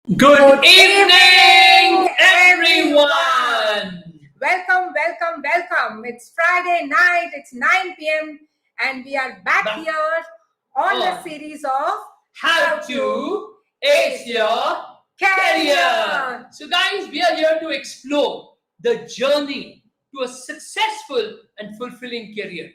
Good evening, everyone. everyone. Welcome. It's Friday night, it's 9 p.m., and we are back Back here on the on series of how to ace your career. So, guys, we are here to explore the journey to a successful and fulfilling career.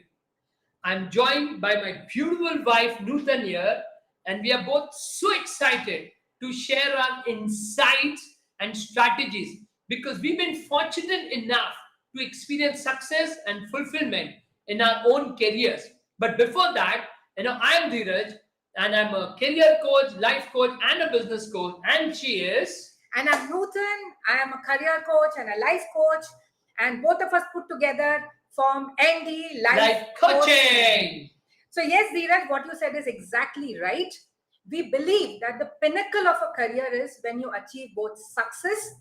I'm joined by my beautiful wife, Nutan here, and we are both so excited to share our insights and strategies because we've been fortunate enough to experience success and fulfillment in our own careers. But before that, I'm Dheeraj, and I'm a career coach, life coach, and a business coach, and she is. And I'm Nutan. I am a career coach and a life coach, and both of us put together form ND Life Coaching. So, yes, Dheeraj, what you said is exactly right. We believe that the pinnacle of a career is when you achieve both success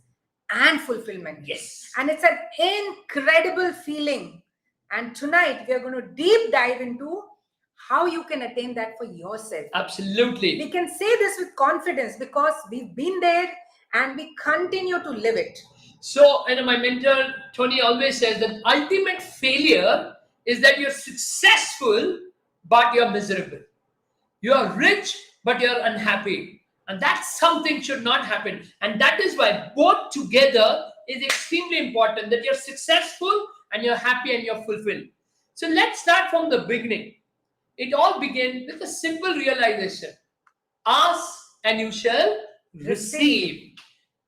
and fulfillment. Yes. And it's an incredible feeling. And tonight we are going to deep dive into how you can attain that for yourself. Absolutely. We can say this with confidence because we've been there and we continue to live it. So, my mentor Tony always says that ultimate failure is that you're successful but you're miserable. You're rich but you're unhappy, and that's something should not happen. And that is why both together is extremely important. That you're successful and you're happy and you're fulfilled. So let's start from the beginning. It all began with a simple realization: ask and you shall receive.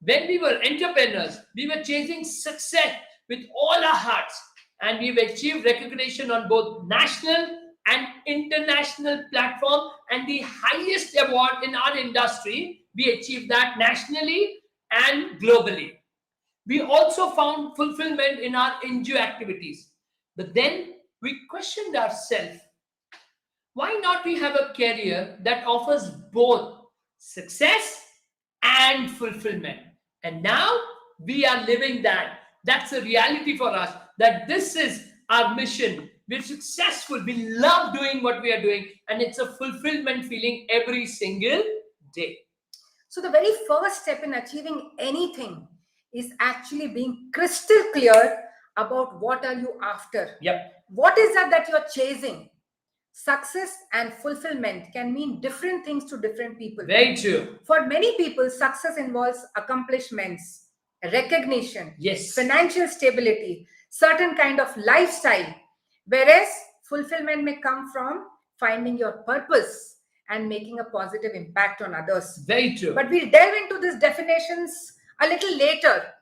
When we were entrepreneurs, we were chasing success with all our hearts, and we've achieved recognition on both national and international platform. And the highest award in our industry, we achieved that nationally and globally. We also found fulfillment in our NGO activities. But then we questioned ourselves, why not we have a career that offers both success and fulfillment? And now we are living that. That's a reality for us, that this is our mission. We're successful, we love doing what we are doing, and it's a fulfillment feeling every single day. So, the very first step in achieving anything is actually being crystal clear about what are you after. Yep. What is that you're chasing? Success and fulfillment can mean different things to different people. Very true. For many people, success involves accomplishments, recognition, Yes. financial stability, certain kind of lifestyle, whereas fulfillment may come from finding your purpose and making a positive impact on others. Very true. But we'll delve into these definitions a little later.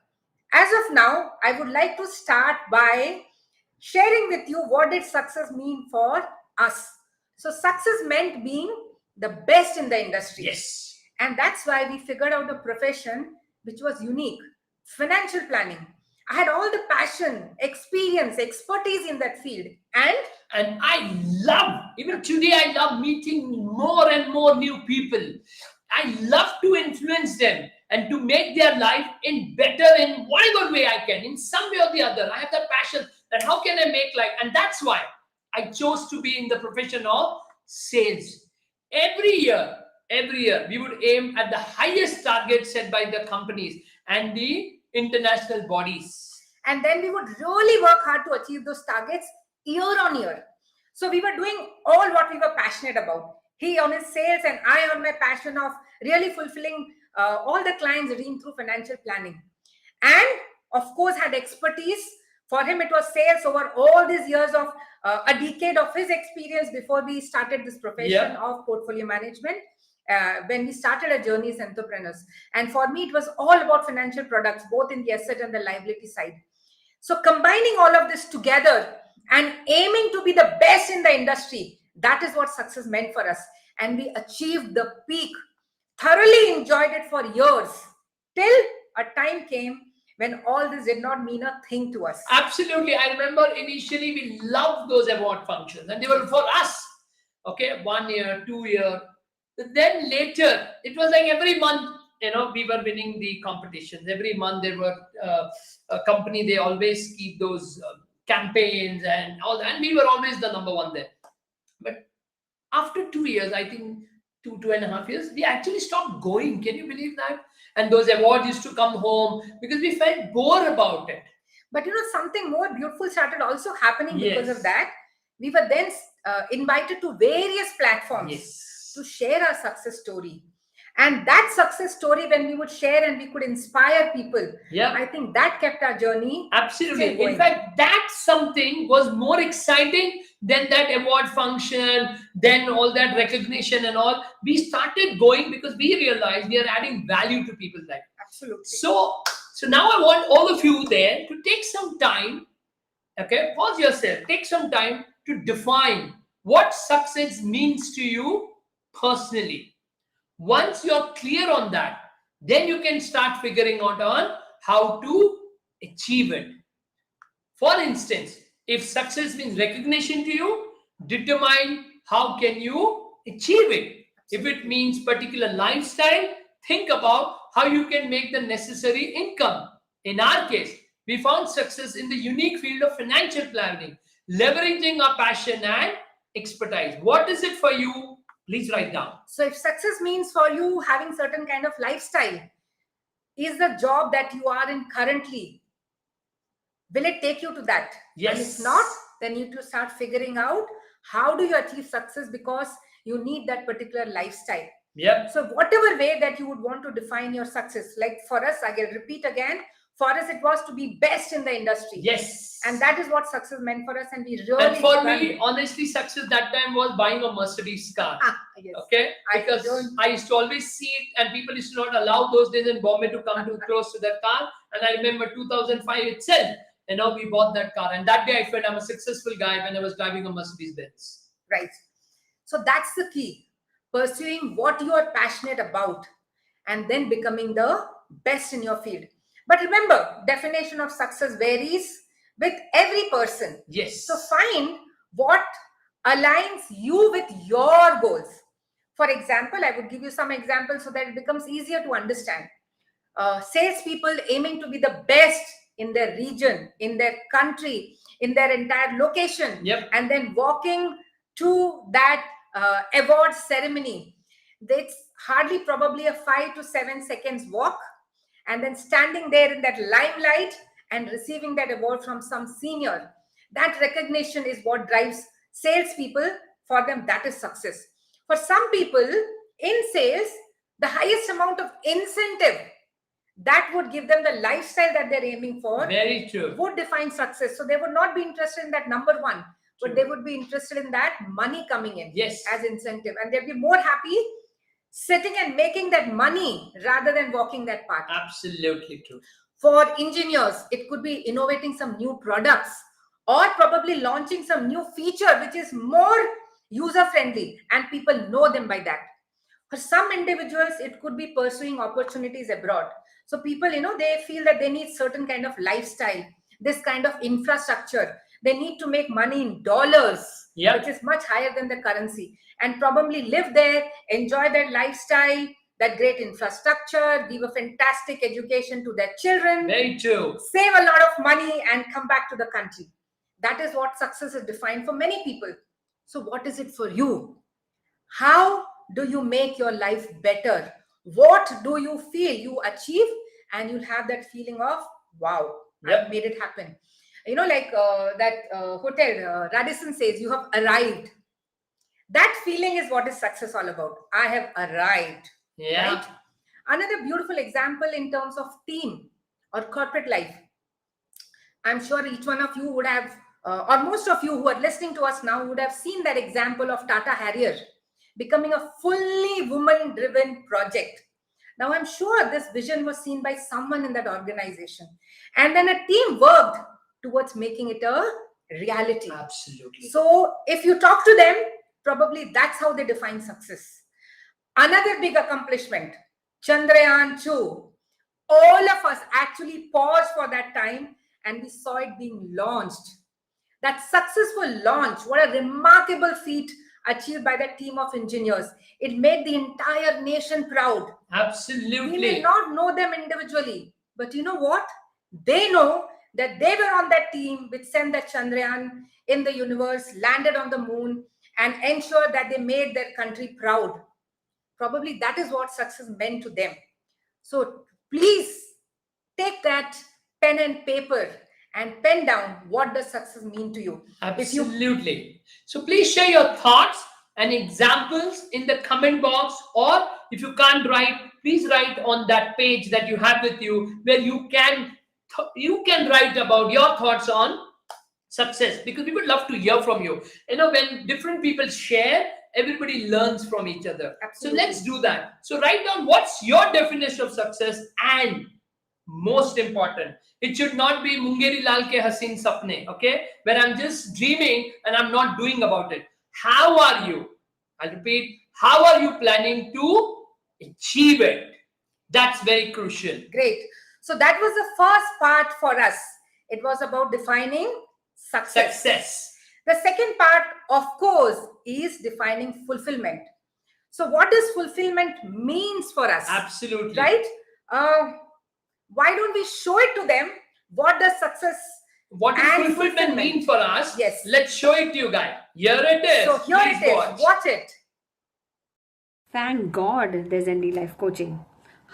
As of now, I would like to start by sharing with you what did success mean for us. So success meant being the best in the industry. Yes. And that's why we figured out a profession which was unique: financial planning. I had all the passion, experience, expertise in that field. And I love, even today, I love meeting more and more new people. I love to influence them and to make their life in better, in whatever way I can, in some way or the other. I have that passion that how can I make life? And that's why I chose to be in the profession of sales. Every year, we would aim at the highest target set by the companies and the international bodies. And then we would really work hard to achieve those targets year on year. So we were doing all what we were passionate about. He on his sales and I on my passion of really fulfilling all the clients' dream through financial planning. And of course had expertise. For him it was sales over all these years of a decade of his experience before we started this profession of portfolio management. When we started our journey as entrepreneurs. And for me, it was all about financial products, both in the asset and the liability side. So combining all of this together and aiming to be the best in the industry, that is what success meant for us. And we achieved the peak, thoroughly enjoyed it for years, till a time came when all this did not mean a thing to us. Absolutely. I remember initially we loved those award functions and they were for us. Okay, 1 year, 2 year. But then later, it was like every month, we were winning the competitions. Every month there were a company, they always keep those campaigns and all that. And we were always the number one there. But after 2 years, I think 2.5 years, we actually stopped going. Can you believe that? And those awards used to come home because we felt bored about it. But something more beautiful started also happening because of Yes. that. We were then invited to various platforms Yes. to share our success story. And that success story, when we would share and we could inspire people, Yeah. I think that kept our journey still Absolutely. going. In fact, that something was more exciting than that award function, then all that recognition and all. We started going because we realized we are adding value to people's life. Absolutely. So now I want all of you there to take some time, okay? Pause yourself. Take some time to define what success means to you personally. Once you're clear on that, then you can start figuring out on how to achieve it. For instance, if success means recognition to you, determine how can you achieve it. If it means particular lifestyle, think about how you can make the necessary income. In our case, we found success in the unique field of financial planning, leveraging our passion and expertise. What is it for you? Please write down. So if success means for you having certain kind of lifestyle, is the job that you are in currently, will it take you to that? Yes. And if not, then you need to start figuring out how do you achieve success, because you need that particular lifestyle. Yep. So whatever way that you would want to define your success, like for us, I will repeat again, for us it was to be best in the industry. Yes. And that is what success meant for us, and we really. And for me, honestly, success that time was buying a Mercedes car. Yes. Okay, because I used to always see it, and people used to not allow those days in Bombay to come too close to that car. And I remember 2005 itself, we bought that car, and that day I felt I'm a successful guy when I was driving a Mercedes Benz. Right. So that's the key: pursuing what you are passionate about, and then becoming the best in your field. But remember, definition of success varies with every person. Yes. So find what aligns you with your goals. For example, I would give you some examples so that it becomes easier to understand. Salespeople aiming to be the best in their region, in their country, in their entire location, Yep. and then walking to that award ceremony. It's hardly probably a 5 to 7 seconds walk, and then standing there in that limelight and receiving that award from some senior. That recognition is what drives salespeople. For them, that is success. For some people in sales, the highest amount of incentive that would give them the lifestyle that they're aiming for. Very true. Would define success. So they would not be interested in that number one, but they would be interested in that money coming in. Yes. As incentive, and they'd be more happy sitting and making that money rather than walking that path. Absolutely true. For engineers, it could be innovating some new products, or probably launching some new feature which is more user friendly and people know them by that. For some individuals, it could be pursuing opportunities abroad. So people, they feel that they need certain kind of lifestyle, this kind of infrastructure. They need to make money in dollars, which is much higher than the currency, and probably live there, enjoy their lifestyle, that great infrastructure, give a fantastic education to their children. Very true. Save a lot of money and come back to the country. That is what success is defined for many people. So what is it for you? How do you make your life better? What do you feel you achieve? And you'll have that feeling of, wow, I've made it happen. Like that hotel, Radisson says, you have arrived. That feeling is what is success all about. I have arrived. Yeah. Right? Another beautiful example in terms of team or corporate life. I'm sure each one of you would have, or most of you who are listening to us now would have seen that example of Tata Harrier becoming a fully woman-driven project. Now, I'm sure this vision was seen by someone in that organization. And then a team worked towards making it a reality. Absolutely. So if you talk to them, probably that's how they define success. Another big accomplishment, Chandrayaan-2. All of us actually paused for that time and we saw it being launched. That successful launch, what a remarkable feat achieved by that team of engineers. It made the entire nation proud. Absolutely. We may not know them individually, but you know what? They know that they were on that team which sent that Chandrayaan in the universe, landed on the moon, and ensured that they made their country proud. Probably that is what success meant to them. So please take that pen and paper and pen down what does success mean to you. If you Absolutely. So please share your thoughts and examples in the comment box, or if you can't write, please write on that page that you have with you, where you can write about your thoughts on success, because we would love to hear from you. When different people share, everybody learns from each other. Absolutely. So let's do that. So write down what's your definition of success, and most important, it should not be Mungeri Lal ke Haseen Sapne, okay? Where I'm just dreaming and I'm not doing about it. How are you? I'll repeat, how are you planning to achieve it? That's very crucial. Great. So that was the first part for us. It was about defining success. Success. The second part, of course, is defining fulfillment. So what does fulfillment means for us? Absolutely. Right? Why don't we show it to them? What does success What does and fulfillment mean for us? Yes. Let's show it to you guys. Here it is. So here Please it is. watch. Watch it. Thank God there's ND Life Coaching.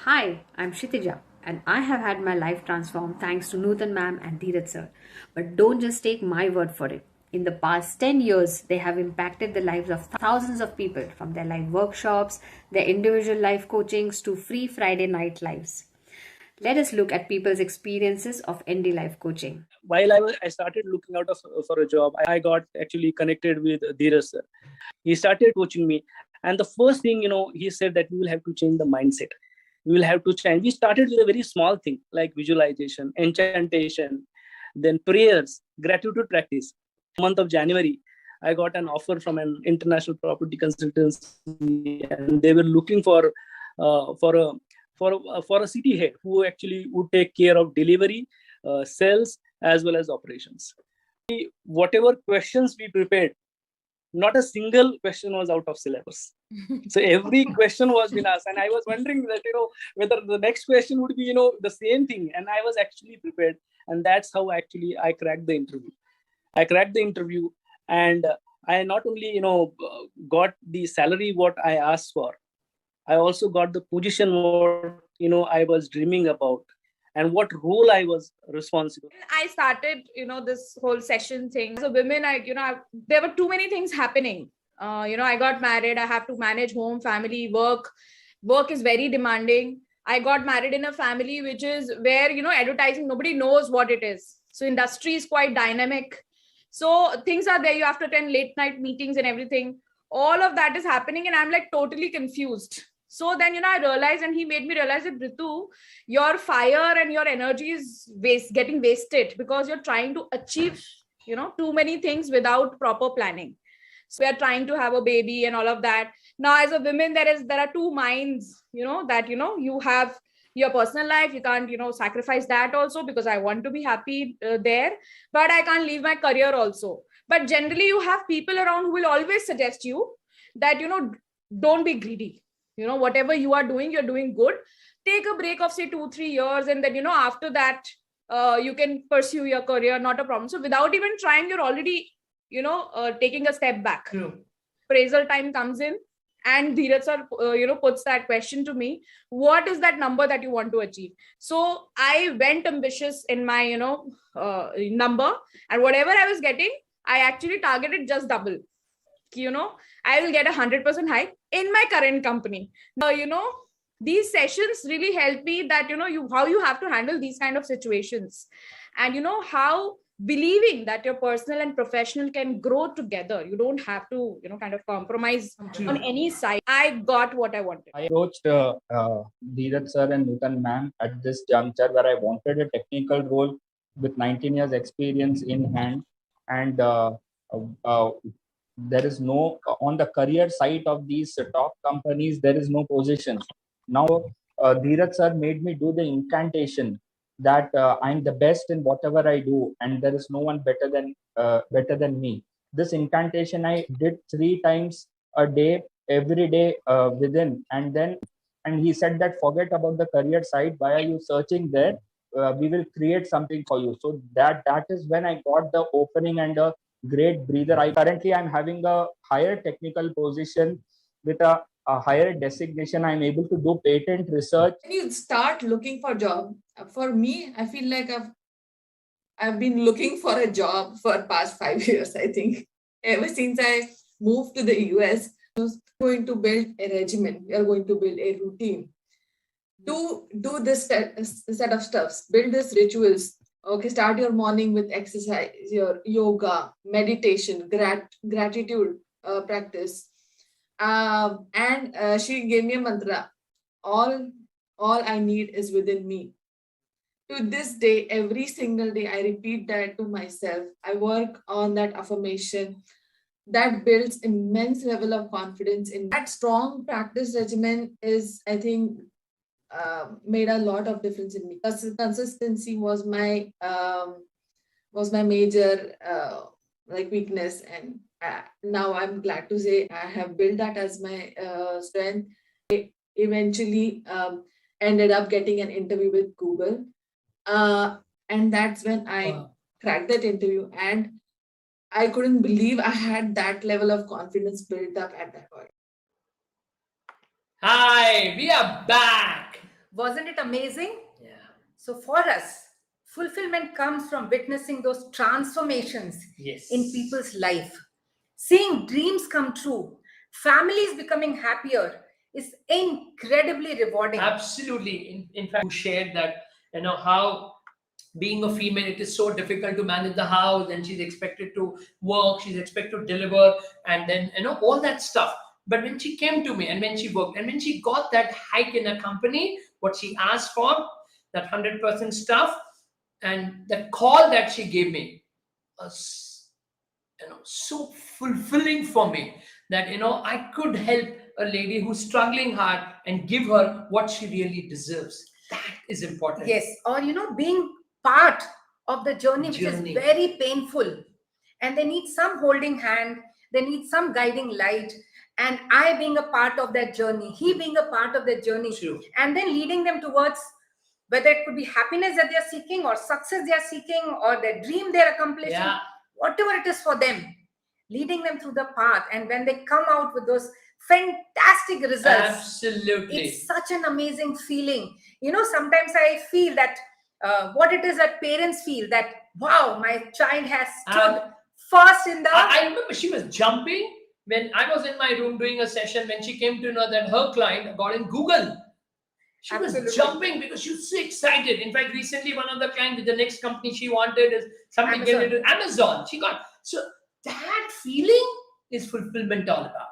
Hi, I'm Kshitija, and I have had my life transformed thanks to Nutan ma'am and Dheeraj sir. But don't just take my word for it. In the past 10 years, they have impacted the lives of thousands of people, from their live workshops, their individual life coachings to free Friday night lives. Let us look at people's experiences of ND Life Coaching. While I started looking out for a job, I got actually connected with Dheeraj sir. He started coaching me, and the first thing, he said that we will have to change the mindset. We will have to change. We started with a very small thing like visualization, enchantation, then prayers, gratitude practice. Month of January, I got an offer from an international property consultancy, and they were looking for a city head who actually would take care of delivery, sales, as well as operations. Whatever questions we prepared, not a single question was out of syllabus. So every question was been asked, and I was wondering that whether the next question would be the same thing, and I was actually prepared, and that's how actually I cracked the interview. And I not only got the salary what I asked for, I also got the position what I was dreaming about, and what role I was responsible. I started, this whole session thing. As a woman, there were too many things happening. I got married. I have to manage home, family, work. Work is very demanding. I got married in a family which is where, advertising, nobody knows what it is. So industry is quite dynamic. So things are there. You have to attend late night meetings and everything. All of that is happening, and I'm like totally confused. So then, I realized, and he made me realize that, Ritu, your fire and your energy is getting wasted because you're trying to achieve, too many things without proper planning. So we are trying to have a baby and all of that. Now, as a woman, there are two minds, that, you have your personal life. You can't, sacrifice that also, because I want to be happy there, but I can't leave my career also. But generally, you have people around who will always suggest you that, don't be greedy. Whatever you are doing, you're doing good. Take a break of say 2-3 years, and then after that you can pursue your career, not a problem. So without even trying, you're already taking a step back. True. Appraisal time comes in, and Dheeraj sir puts that question to me: what is that number that you want to achieve? So I went ambitious in my number, and whatever I was getting, I actually targeted just double. I will get 100% hike in my current company. Now, these sessions really help me that, how you have to handle these kind of situations, and, how believing that your personal and professional can grow together. You don't have to, kind of compromise on any side. I got what I wanted. I approached Dheeraj sir and Nutan ma'am at this juncture where I wanted a technical role with 19 years experience in hand, and there is no, on the career side of these top companies, there is no positions. Now, Dheeraj sir made me do the incantation that I'm the best in whatever I do, and there is no one better than me. This incantation I did 3 times a day, every day within, and he said that forget about the career side. Why are you searching there? We will create something for you. So that is when I got the opening and a great breather. I'm having a higher technical position with a a higher designation. I'm able to do patent research. When you start looking for job, for me, I feel like I've been looking for a job for past 5 years, I think. Ever since I moved to the US, I was going to build a regimen. We are going to build a routine. To do this set of stuffs, build these rituals. Okay, start your morning with exercise, your yoga, meditation, gratitude practice. And she gave me a mantra. All I need is within me. To this day, every single day, I repeat that to myself. I work on that affirmation. That builds immense level of confidence in that strong practice regimen is, I think, made a lot of difference in me. Consistency was my major like weakness, and now I'm glad to say I have built that as my strength. I eventually ended up getting an interview with Google, and that's when I cracked that interview, and I couldn't believe I had that level of confidence built up at that point. Hi, we are back. Wasn't it amazing? Yeah. So for us, fulfillment comes from witnessing those transformations Yes. in people's life. Seeing dreams come true, families becoming happier is incredibly rewarding. Absolutely. In fact, you shared that, how being a female, it is so difficult to manage the house, and she's expected to work, she's expected to deliver, and then, all that stuff. But when she came to me and when she worked and when she got that hike in a company, what she asked for, that 100% stuff, and the call that she gave me was, so fulfilling for me that, I could help a lady who's struggling hard and give her what she really deserves. That is important. Yes, or being part of the journey, which Journey. is very painful, and they need some holding hand, they need some guiding light, and I being a part of that journey, he being a part of that journey, True. and then leading them towards whether it could be happiness that they're seeking, or success they're seeking, or their dream they're accomplishing, Yeah. whatever it is for them, leading them through the path, and when they come out with those fantastic results, Absolutely. it's such an amazing feeling. Sometimes I feel that what it is that parents feel, that wow, my child has stood first in the I remember she was jumping when I was in my room doing a session, when she came to know that her client got in Google. She Absolutely. was jumping because she was so excited. In fact, recently one of the clients with the next company she wanted is somebody gave it to Amazon. She got, so that feeling is fulfillment all about.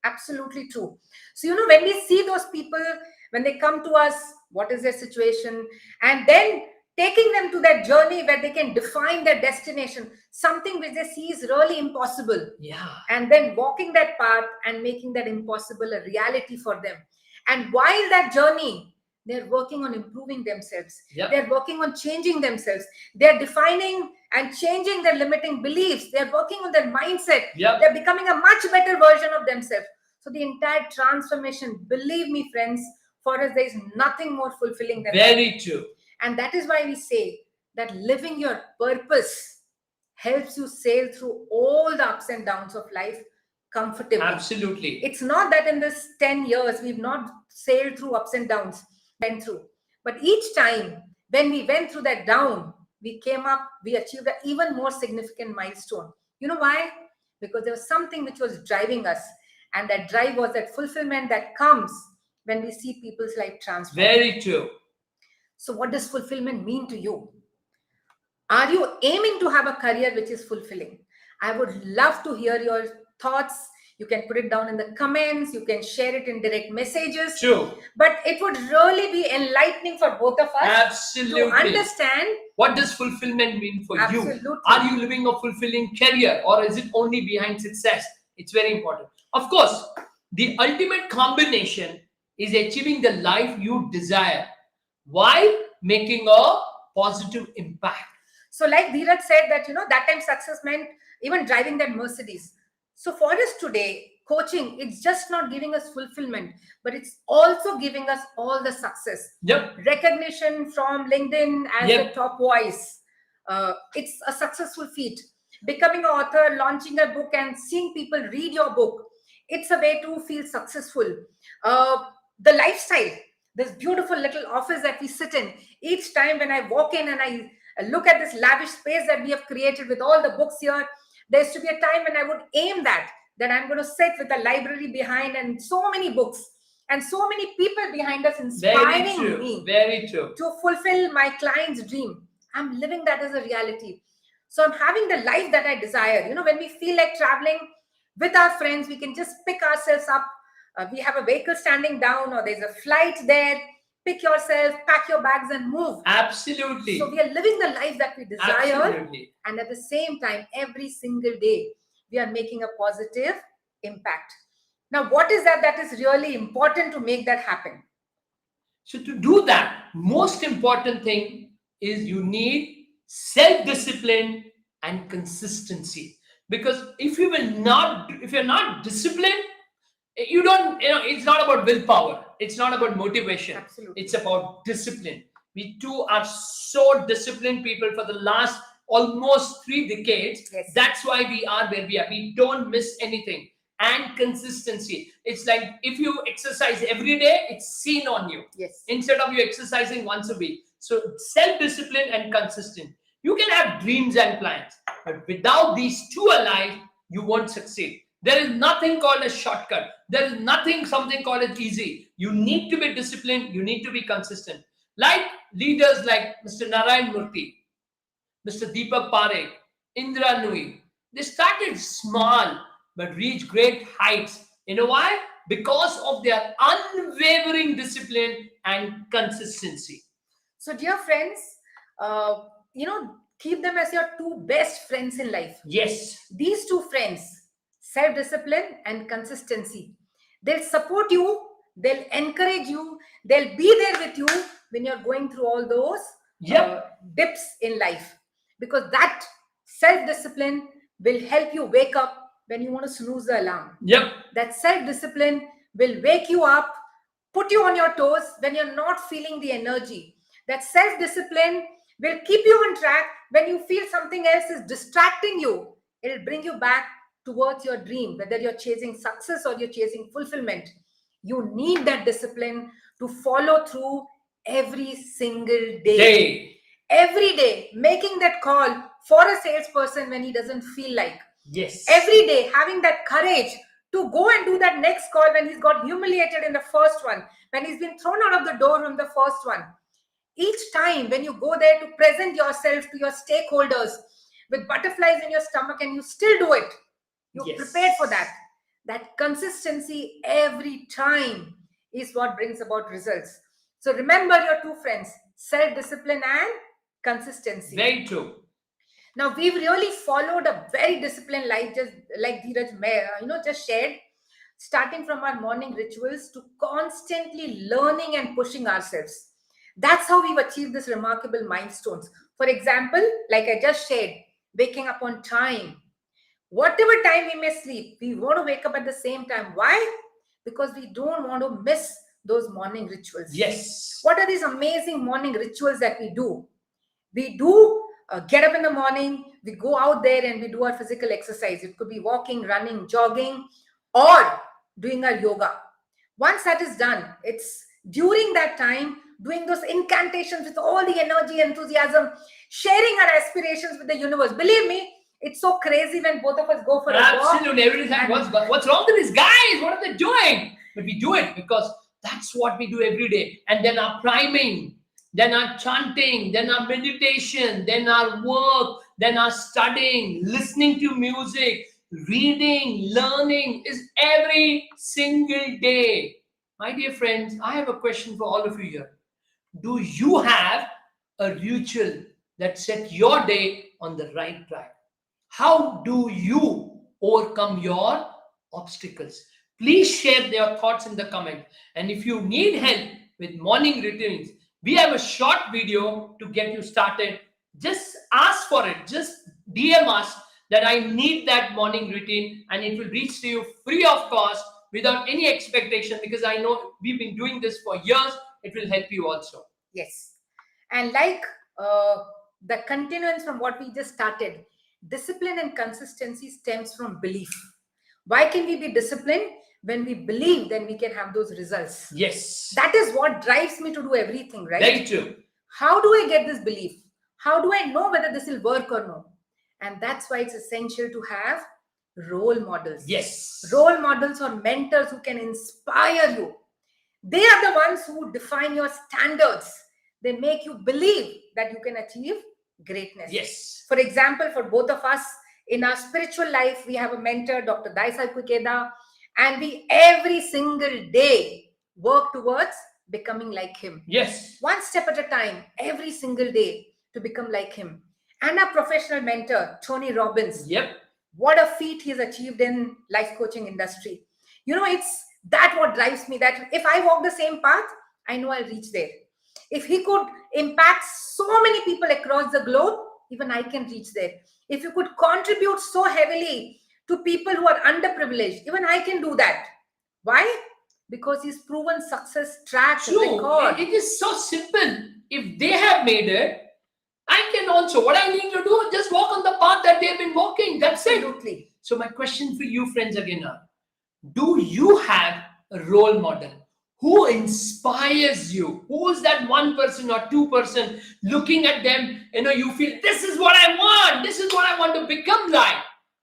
Absolutely true. So, when we see those people, when they come to us, what is their situation, and then taking them to that journey where they can define their destination, something which they see is really impossible. Yeah. And then walking that path and making that impossible a reality for them. And while that journey, they're working on improving themselves. Yep. They're working on changing themselves. They're defining and changing their limiting beliefs. They're working on their mindset. Yep. They're becoming a much better version of themselves. So the entire transformation, believe me, friends, for us, there is nothing more fulfilling than that. Very true. And that is why we say that living your purpose helps you sail through all the ups and downs of life comfortably. Absolutely. It's not that in this 10 years, we've not sailed through ups and downs, went through. But each time when we went through that down, we came up, we achieved an even more significant milestone. You know why? Because there was something which was driving us. And that drive was that fulfillment that comes when we see people's life transform. Very true. So what does fulfillment mean to you? Are you aiming to have a career which is fulfilling? I would love to hear your thoughts. You can put it down in the comments. You can share it in direct messages. True. But it would really be enlightening for both of us Absolutely. to understand. What does fulfillment mean for Absolutely. you? Are you living a fulfilling career, or is it only behind success? It's very important. Of course, the ultimate combination is achieving the life you desire while making a positive impact. So like Dheeraj said that, that time success meant even driving that Mercedes. So for us today, coaching, it's just not giving us fulfillment, but it's also giving us all the success. Yep. Recognition from LinkedIn as Yep. the top voice. It's a successful feat. Becoming an author, launching a book and seeing people read your book. It's a way to feel successful. The lifestyle, this beautiful little office that we sit in, each time when I walk in and I look at this lavish space that we have created with all the books here, there used to be a time when I would aim that I'm going to sit with a library behind and so many books and so many people behind us inspiring me Very true. to fulfill my client's dream. I'm living that as a reality. So I'm having the life that I desire. When we feel like traveling with our friends, we can just pick ourselves up. We have a vehicle standing down, or there's a flight there. Pick yourself, pack your bags, and move. Absolutely. So we are living the life that we desire. Absolutely. And at the same time, every single day, we are making a positive impact. Now, what is that is really important to make that happen? So to do that, most important thing is you need self-discipline and consistency. Because if you're not disciplined, you don't, it's not about willpower. It's not about motivation. Absolutely. It's about discipline. We too are so disciplined people for the last almost 3 decades. Yes. That's why we are where we are. We don't miss anything. And consistency. It's like if you exercise every day, it's seen on you. Yes. Instead of you exercising once a week. So self-discipline and consistent. You can have dreams and plans, but without these two alive, you won't succeed. There is nothing called a shortcut. There is something called as easy. You need to be disciplined. You need to be consistent. Like leaders like Mr. Narayan Murthy, Mr. Deepak Parekh, Indra Nui. They started small but reached great heights. You know why? Because of their unwavering discipline and consistency. So, dear friends, keep them as your two best friends in life. Yes. These two friends, self-discipline and consistency, they'll support you, they'll encourage you, they'll be there with you when you're going through all those dips in life. Because that self-discipline will help you wake up when you want to snooze the alarm. Yep. That self-discipline will wake you up, put you on your toes when you're not feeling the energy. That self-discipline will keep you on track when you feel something else is distracting you. It'll bring you back towards your dream, whether you're chasing success or you're chasing fulfillment. You need that discipline to follow through every single day. Every day, making that call for a salesperson when he doesn't feel like. Yes. Every day, having that courage to go and do that next call when he's got humiliated in the first one, when he's been thrown out of the door from the first one. Each time when you go there to present yourself to your stakeholders with butterflies in your stomach and you still do it, you're prepared for that. That consistency every time is what brings about results. So remember your two friends, self-discipline and consistency. Very true. Now, we've really followed a very disciplined life, just like Dheeraj just shared, starting from our morning rituals to constantly learning and pushing ourselves. That's how we've achieved these remarkable milestones. For example, like I just shared, waking up on time. Whatever time we may sleep, we want to wake up at the same time. Why? Because we don't want to miss those morning rituals. Yes. What are these amazing morning rituals that we do? We do get up in the morning, we go out there and we do our physical exercise. It could be walking, running, jogging, or doing our yoga. Once that is done, it's during that time doing those incantations with all the energy, enthusiasm, sharing our aspirations with the universe. Believe me, it's so crazy when both of us go for a walk. Absolutely. Every time, what's wrong with these guys? What are they doing? But we do it because that's what we do every day. And then our priming, then our chanting, then our meditation, then our work, then our studying, listening to music, reading, learning is every single day. My dear friends, I have a question for all of you here. Do you have a ritual that set your day on the right track? How do you overcome your obstacles? Please share your thoughts in the comment. And if you need help with morning routines, we have a short video to get you started. Just ask for it. Just DM us that I need that morning routine, and it will reach to you free of cost without any expectation, because I know we've been doing this for years. It will help you also. Yes. And like the continuance from what we just started, discipline and consistency stems from belief. Why can we be disciplined? When we believe, then we can have those results. Yes. That is what drives me to do everything, right? Very true. How do I get this belief? How do I know whether this will work or no? And that's why it's essential to have role models. Yes. Role models or mentors who can inspire you. They are the ones who define your standards. They make you believe that you can achieve greatness. Yes. For example, for both of us in our spiritual life, we have a mentor, Dr. Daisai Kukeda, and we every single day work towards becoming like him. Yes. One step at a time, every single day to become like him. And our professional mentor, Tony Robbins. Yep. What a feat he's achieved in life coaching industry. It's that what drives me, that if I walk the same path, I know I'll reach there. If he could impact so many people across the globe, even I can reach there. If you could contribute so heavily to people who are underprivileged, even I can do that. Why? Because he's proven success track record. It is so simple. If they have made it, I can also. What I need to do, just walk on the path that they've been walking. That's it. Absolutely. So my question for you, friends, again are, do you have a role model who inspires you? Who is that one person or two person looking at them, you feel, this is what I want. This is what I want to become like.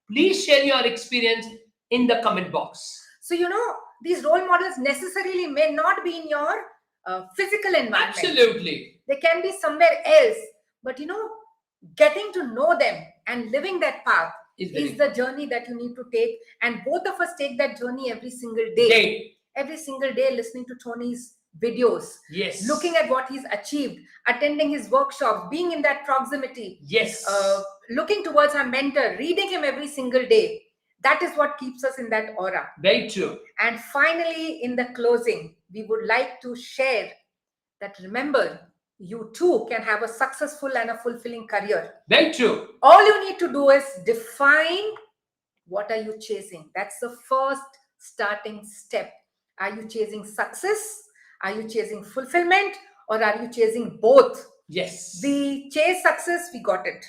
Please share your experience in the comment box. So, these role models necessarily may not be in your physical environment. Absolutely. They can be somewhere else. But, getting to know them and living that path is the journey that you need to take. And both of us take that journey every single day. Every single day, listening to Tony's videos. Yes. Looking at what he's achieved, attending his workshops, being in that proximity. Yes. Looking towards our mentor, reading him every single day. That is what keeps us in that aura. Very true. And finally, in the closing, we would like to share that, remember, you too can have a successful and a fulfilling career. Very true. All you need to do is define what are you chasing. That's the first starting step. Are you chasing success? Are you chasing fulfillment? Or are you chasing both? Yes. We chase success, we got it.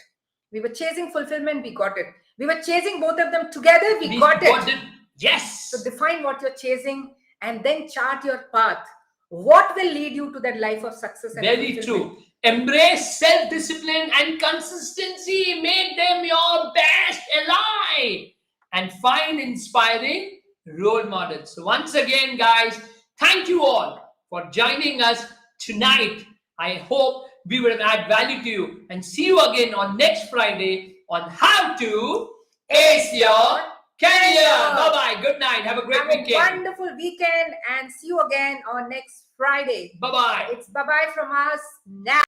We were chasing fulfillment, we got it. We were chasing both of them together, we got it. Yes. So define what you're chasing and then chart your path. What will lead you to that life of success? And very true. Embrace self-discipline and consistency. Make them your best ally. And find inspiring role models. So once again, guys, thank you all for joining us tonight. I hope we will add value to you. And see you again on next Friday on how to ace your career. Bye-bye. Good night. Have a great weekend. Have a wonderful weekend and see you again on next Friday. Bye-bye. It's bye-bye from us now.